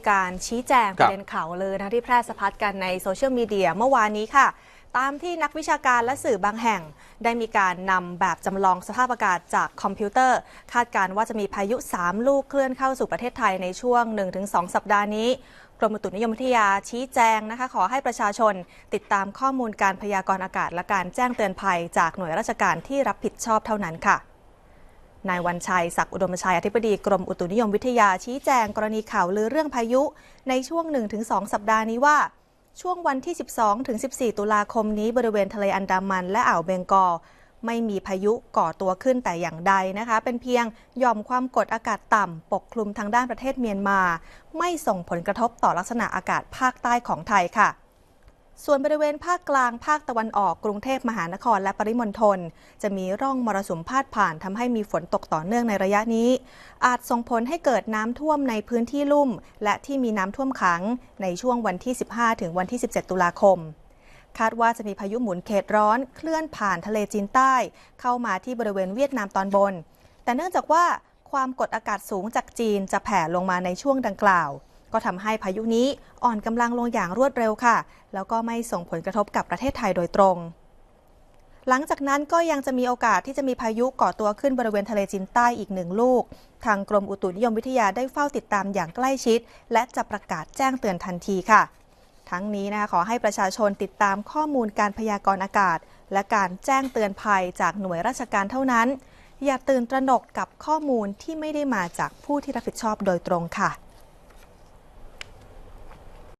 การชี้แจงประเด็นข่าวลือที่แพร่สะพัดกันในโซเชียลมีเดียเมื่อวานนี้ค่ะตามที่นักวิชาการและสื่อบางแห่งได้มีการนำแบบจำลองสภาพอากาศจากคอมพิวเตอร์คาดการณ์ว่าจะมีพายุ3ลูกเคลื่อนเข้าสู่ประเทศไทยในช่วง 1-2 สัปดาห์นี้กรมอุตุนิยมวิทยาชี้แจงขอให้ประชาชนติดตามข้อมูลการพยากรณ์อากาศและการแจ้งเตือนภัยจากหน่วยราชการที่รับผิดชอบเท่านั้นค่ะนายวันชัยศักดิ์อุดมชัยอธิบดีกรมอุตุนิยมวิทยาชี้แจงกรณีข่าวลือเรื่องพายุในช่วง 1-2 สัปดาห์นี้ว่าช่วงวันที่ 12-14 ตุลาคมนี้บริเวณทะเลอันดามันและอ่าวเบงกอลไม่มีพายุก่อตัวขึ้นแต่อย่างใดเป็นเพียงหย่อมความกดอากาศต่ำปกคลุมทางด้านประเทศเมียนมาไม่ส่งผลกระทบต่อลักษณะอากาศภาคใต้ของไทยค่ะส่วนบริเวณภาคกลางภาคตะวันออกกรุงเทพมหานครและปริมณฑลจะมีร่องมรสุมพาดผ่านทำให้มีฝนตกต่อเนื่องในระยะนี้อาจส่งผลให้เกิดน้ำท่วมในพื้นที่ลุ่มและที่มีน้ำท่วมขังในช่วงวันที่ 15 ถึงวันที่ 17 ตุลาคมคาดว่าจะมีพายุหมุนเขตร้อนเคลื่อนผ่านทะเลจีนใต้เข้ามาที่บริเวณเวียดนามตอนบนแต่เนื่องจากว่าความกดอากาศสูงจากจีนจะแผ่ลงมาในช่วงดังกล่าวก็ทำให้พายุนี้อ่อนกำลังลงอย่างรวดเร็วค่ะแล้วก็ไม่ส่งผลกระทบกับประเทศไทยโดยตรงหลังจากนั้นก็ยังจะมีโอกาสที่จะมีพายุก่อตัวขึ้นบริเวณทะเลจีนใต้อีก1 ลูกทางกรมอุตุนิยมวิทยาได้เฝ้าติดตามอย่างใกล้ชิดและจะประกาศแจ้งเตือนทันทีค่ะทั้งนี้ขอให้ประชาชนติดตามข้อมูลการพยากรณ์อากาศและการแจ้งเตือนภัยจากหน่วยราชการเท่านั้นอย่าตื่นตระหนกกับข้อมูลที่ไม่ได้มาจากผู้ที่รับผิดชอบโดยตรงค่ะ